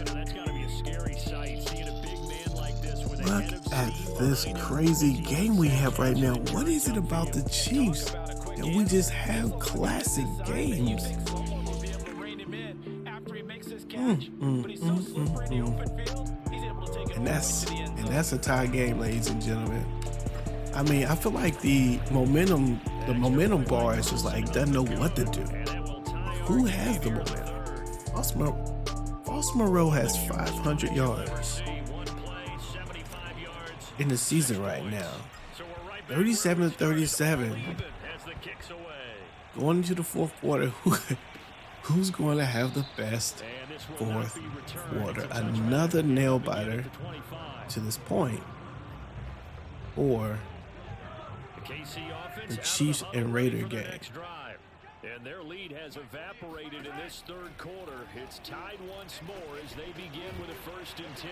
Look at this crazy game we have right now. What is it about the Chiefs that we just have classic games? And that's a tie game, ladies and gentlemen. I mean, I feel like the momentum bar is just like doesn't know what to do. Who has the momentum? Foster Moreau has 500 yards in the season right now. 37-37. Going into the fourth quarter, who's going to have the best fourth quarter? Another nail biter to this point, or the Chiefs and Raider game. And their lead has evaporated in this third quarter. It's tied once more as they begin with a 1st and 10.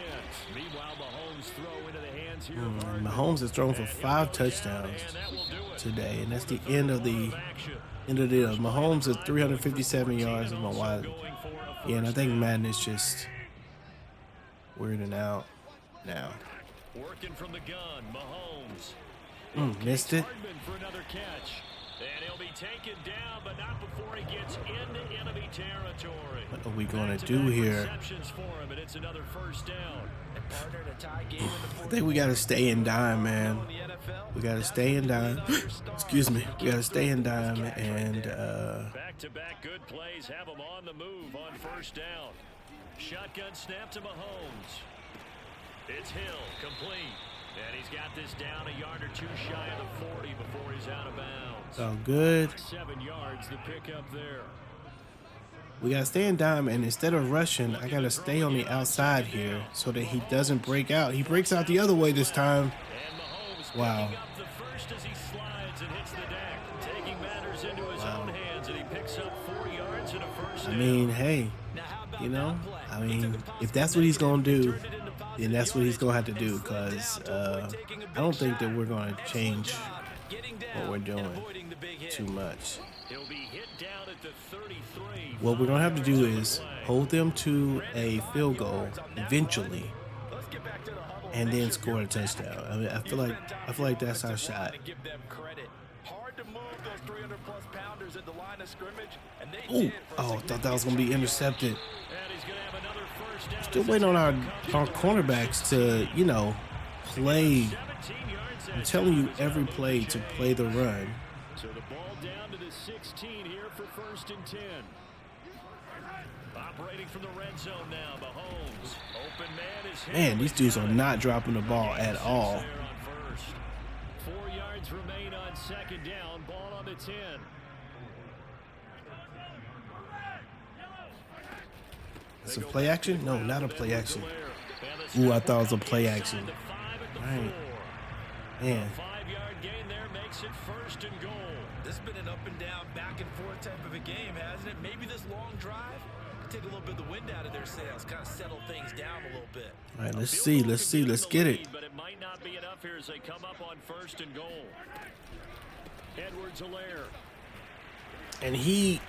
Meanwhile, Mahomes throw into the hands here. Mahomes has thrown for 5 touchdowns today, and that's the end of the deal. Mahomes is 357 yards in my wide. Yeah, and I think Madden is just weirding out now. Working from the gun, Mahomes. Missed it. For another catch. And he'll be taken down, but not before he gets into enemy territory. What are we going to do here? For him, and it's another 1st down. I think we got to stay in dime, man. We got to stay in dime. Excuse me. We got to stay in dime and back-to-back good plays have him on the move on 1st down. Shotgun snap to Mahomes. It's Hill, complete. And he's got this down a yard or two shy of the 40 before he's out of bounds. Oh, good. 7 yards the pickup there. We got to stay in dime, and instead of rushing, I got to stay on the outside here so that he doesn't break out. He breaks out the other way this time. Wow. I mean, hey, you know, if that's what he's going to do, then that's what he's going to have to do, because I don't think that we're going to change what we're doing too much. What we're going to have to do is hold them to a field goal eventually and then score a touchdown. I mean, I feel like that's our shot. Oh, I thought that was going to be intercepted. Still waiting on our cornerbacks to, you know, play. I'm telling you every play to play the run. So the ball down to the 16 here for 1st and 10. Operating from the red zone now, Mahomes. Open man is hit. Man, these dudes are not dropping the ball at all. 4 yards remain on 2nd down. Ball on the 10. It's a play action? No, not a play action. Ooh, I thought it was a play action. Right. Man. 5-yard gain there makes it 1st and goal. This has been an up and down, back and forth type of a game, hasn't it? Maybe this long drive could take a little bit of the wind out of their sails, kind of settle things down a little bit. All right, let's see. Let's get it. But it might not be enough here as they come up on 1st and goal. Edwards-Helaire. And he,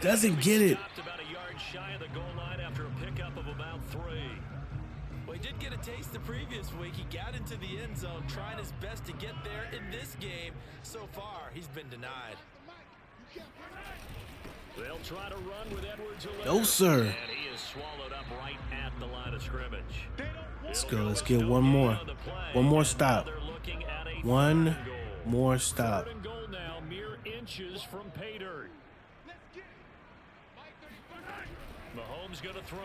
doesn't get it. About a yard shy of the goal line after a pickup of about 3. Well, he did get a taste the previous week. He got into the end zone, trying his best to get there in this game. So far, he's been denied. They'll try to run with Edwards-Helaire. No, sir. And he is swallowed up right at the line of scrimmage. Let's go. Let's get one more. One more stop. One more stop. 3rd and goal now, mere inches from pay dirt. Mahomes going to throw.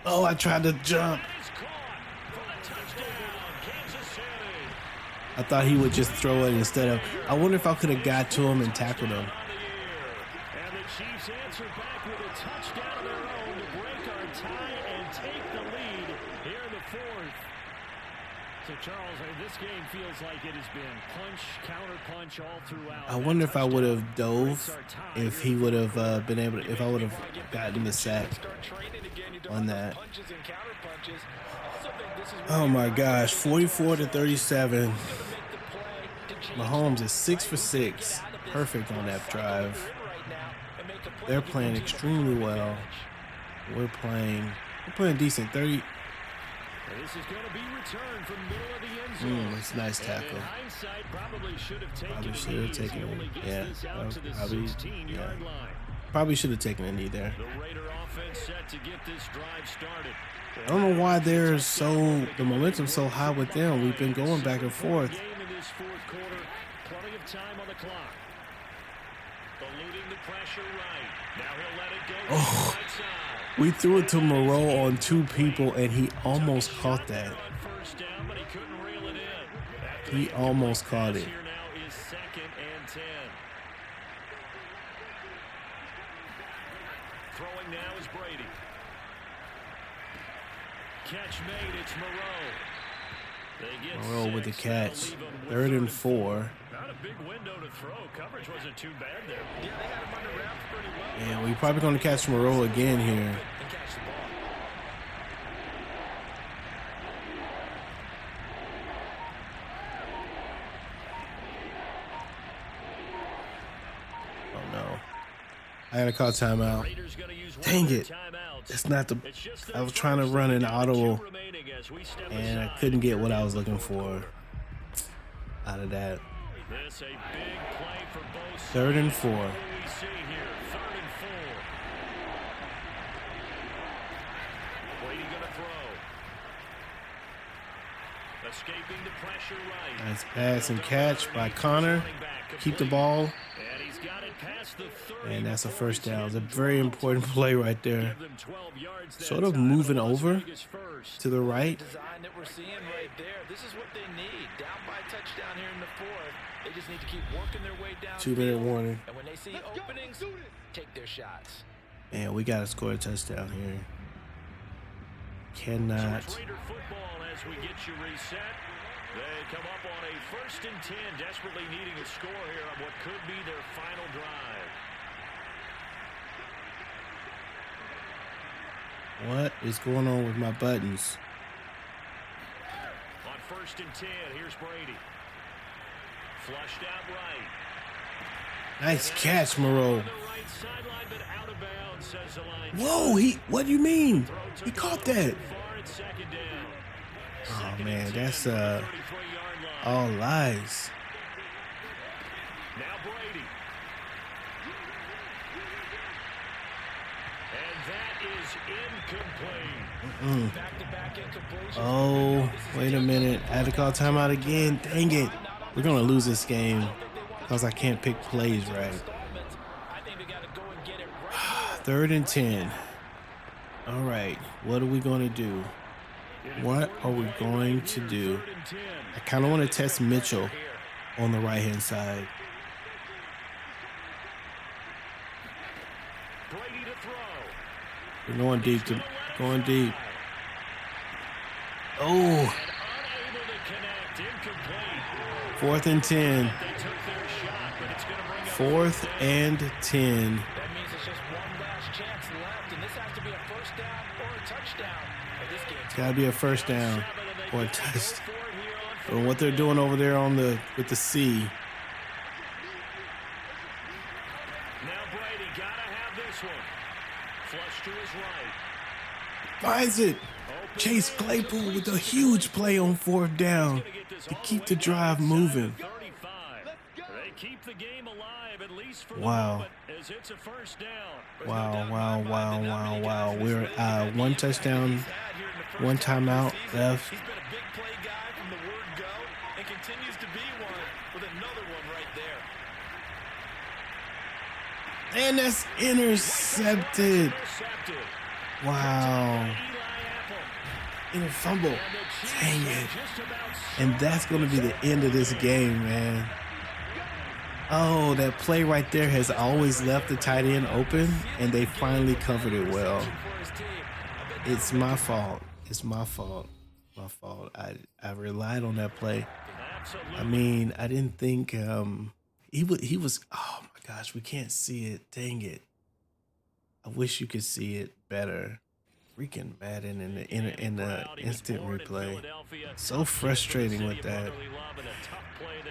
Oh, I tried to jump. I thought he would just throw it instead of. I wonder if I could have got to him and tackled him. And the Chiefs answer back with a touchdown of their own to break our tie and take the lead here in the 4th. So, Charles, this game feels like it has been punch, counter punch all throughout. I wonder if I would have dove if he would have been able to, if I would have gotten the sack on that. Oh my gosh, 44-37. Mahomes is 6 for 6. Perfect on that drive. They're playing extremely well. We're playing decent. 30. This is going to be returned from middle of the end zone. It's a nice tackle. Probably should have taken it. Yeah. Probably should have taken a knee there. The Raider offense set to get this drive started. I don't know why the momentum's so high with them. We've been going back and forth. Game in this fourth quarter. Plenty of time on the clock. Eluding the pressure right. Now he'll let it go. Oh. Right side. We threw it to Moreau on 2 people, and he almost caught that. He almost caught it. Here now is 2nd and 10. Throwing now is Brady. Catch made. It's Moreau. Moreau with the catch. 3rd and 4. Not a big window to throw. Coverage wasn't too bad there. Yeah, they got him under wraps pretty well. Yeah, we're probably going to catch Moreau again here. Oh no. I gotta call timeout. Dang it. That's not the. I was trying to run an auto and I couldn't get what I was looking for out of that. 3rd and 4. Nice pass and catch by Connor. Keep the ball. And that's a first down. It's a very important play right there. Sort of moving over to the right. This is what they need. Down by touchdown here in the 4th. They just need to keep working their way down. 2-minute warning. And when they see openings, take their shots. Man, we gotta score a touchdown here. Cannot. So Raider football as we get you reset. They come up on a 1st and 10, desperately needing a score here on what could be their final drive. What is going on with my buttons? On 1st and 10, here's Brady. Flushed out right. Nice catch, Moreau. Right sideline, but out of bounds, says the line. Whoa, what do you mean? He caught that. Far at 2nd down. Oh man, that's all lies. Now Brady. And that is incomplete. Back-to-back incompletions. Oh, wait a minute. I had to call timeout again. Dang it. We're going to lose this game because I can't pick plays right. 3rd and 10. All right. What are we going to do? What are we going to do? I kind of want to test Mitchell on the right-hand side. Brady to throw. We're going deep. Going deep. Oh. 4th and 10. 4th and 10. That means it's just one last chance left, and this has to be a first down or a touchdown. It's got to be a first down or a touchdown. Or what they're doing over there with the C. Now Brady gotta have this one. Flush to his right. Finds it. Chase Claypool with a huge play on 4th down to keep the drive moving. They keep the game alive at least for wow. As it's a first down. Wow. We're one touchdown, one timeout left. He's been a big play guy from the word go and continues to be one with another one right there. And that's intercepted. Wow. In a fumble. Dang it. And that's going to be the end of this game, man. Oh, that play right there has always left the tight end open, and they finally covered it well. It's my fault. It's my fault. My fault. I relied on that play. Absolutely. I mean, I didn't think he was. Oh my gosh, we can't see it. Dang it! I wish you could see it better. Freaking Madden in the instant replay. So frustrating with that.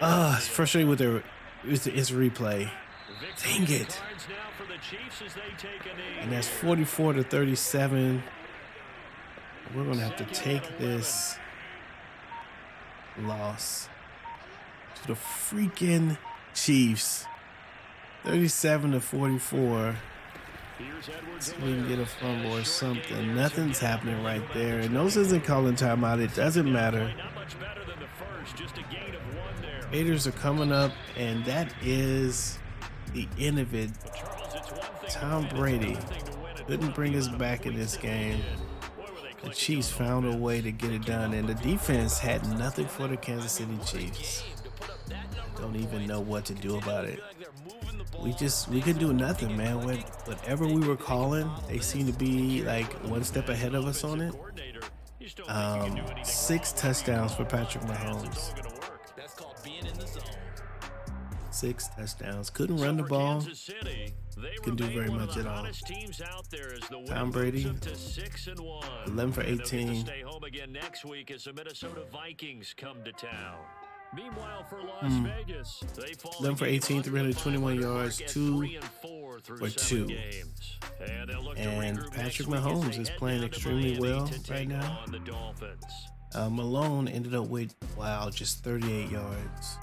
It's frustrating with it's replay. Dang it! And that's 44-37. We're gonna have to take this loss to the freaking Chiefs. 37-44. So we can get a fumble or something. Nothing's happening right there. And those isn't calling timeout. It doesn't matter. Raiders are coming up, and that is the end of it. Tom Brady couldn't bring us back in this game. The Chiefs found a way to get it done, and the defense had nothing for the Kansas City Chiefs. Don't even know what to do about it. We could do nothing, man. Whatever we were calling, they seem to be like one step ahead of us on it. 6 touchdowns for Patrick Mahomes. 6 touchdowns. Couldn't run the ball. Couldn't do very much at all. Tom Brady, 11 for 18. Meanwhile, for Las Vegas, they fall 11 for 18, 321 yards, 2 for 2. And Patrick Mahomes is playing extremely well right now. Malone ended up with, just 38 yards.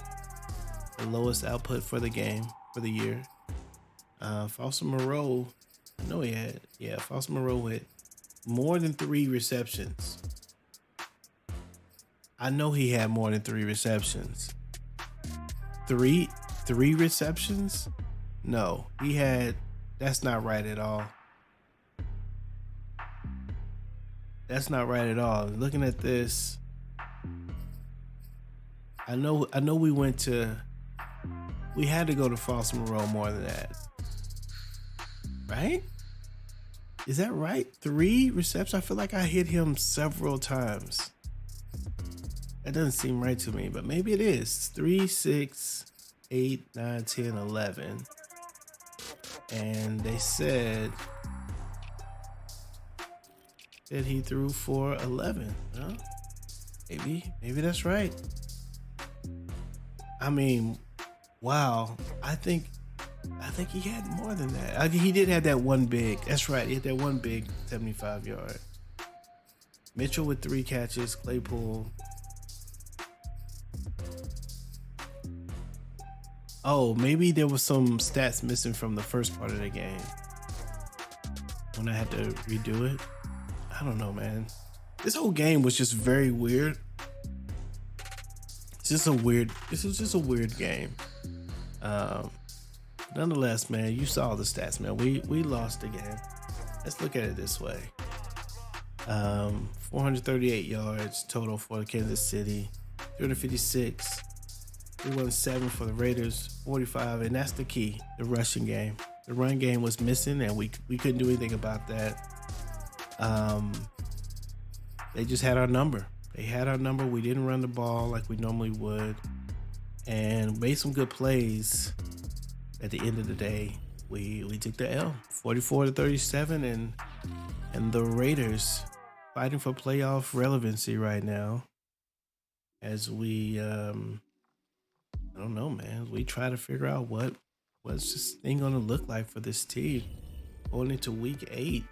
The lowest output for the game, for the year. Foster Moreau, I know he had, Foster Moreau with more than 3 receptions. I know he had more than 3 receptions. Three receptions? No, he had. That's not right at all. That's not right at all. Looking at this, I know we had to go to Foster Moreau more than that. Right? Is that right? 3 receptions? I feel like I hit him several times. That doesn't seem right to me, but maybe it is. 3, 6, 8, 9, 10, 11. And they said that he threw for 11. Huh? Maybe that's right. I mean, wow. I think he had more than that. He did have that one big. That's right. He had that one big 75-yard. Mitchell with 3 catches. Claypool. Oh, maybe there was some stats missing from the first part of the game when I had to redo it. I don't know, man. This whole game was just very weird. This was just a weird game. Nonetheless, man, you saw the stats, man. We lost the game. Let's look at it this way. 438 yards total for Kansas City. 356. 317 for the Raiders, 45, and that's the key, the rushing game. The run game was missing, and we couldn't do anything about that. They just had our number. They had our number. We didn't run the ball like we normally would, and made some good plays. At the end of the day, we took the L, 44-37, and the Raiders fighting for playoff relevancy right now. As we I don't know, man. We try to figure out what's this thing gonna look like for this team going into week 8,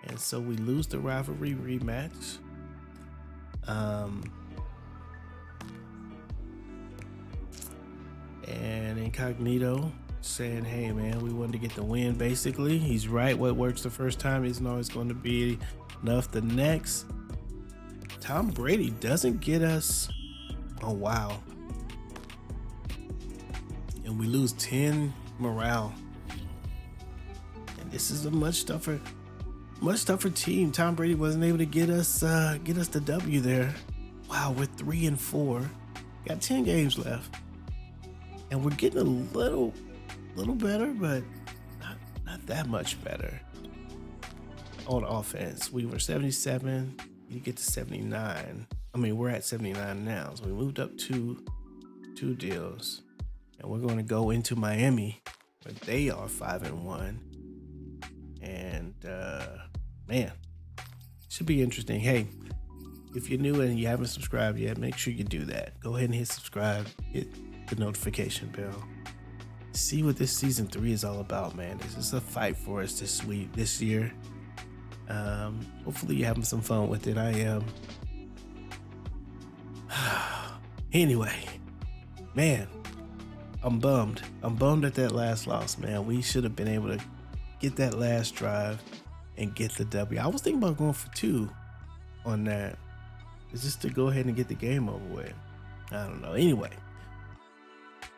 and so we lose the rivalry rematch. And Incognito saying, "Hey, man, we wanted to get the win." Basically, he's right. What works the first time isn't always going to be enough the next. Tom Brady doesn't get us. Oh wow. And we lose 10 morale. And this is a much tougher team. Tom Brady wasn't able to get us the W there. Wow, we're 3-4. Got 10 games left. And we're getting a little better, but not that much better. On offense, we were 77. You get to 79. I mean, we're at 79 now, so we moved up two deals, and we're going to go into Miami, where they are 5-1, and man, should be interesting. Hey, if you're new and you haven't subscribed yet, make sure you do that. Go ahead and hit subscribe, hit the notification bell. See what this season 3 is all about, man. This is a fight for us this year. Hopefully you're having some fun with it. I am. Anyway, man, I'm bummed. I'm bummed at that last loss, man. We should have been able to get that last drive and get the W. I was thinking about going for 2 on that. It's just to go ahead and get the game over with. I don't know. Anyway,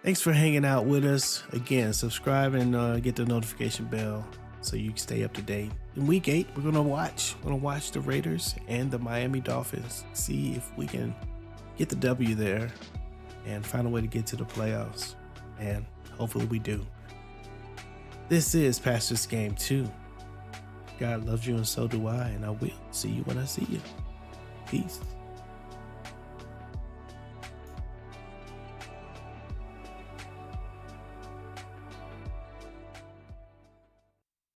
thanks for hanging out with us. Again, subscribe and get the notification bell so you can stay up to date. In week 8, we're gonna watch the Raiders and the Miami Dolphins. See if we can get the W there and find a way to get to the playoffs. And hopefully we do. This is Pastor's Game 2. God loves you and so do I. And I will see you when I see you. Peace.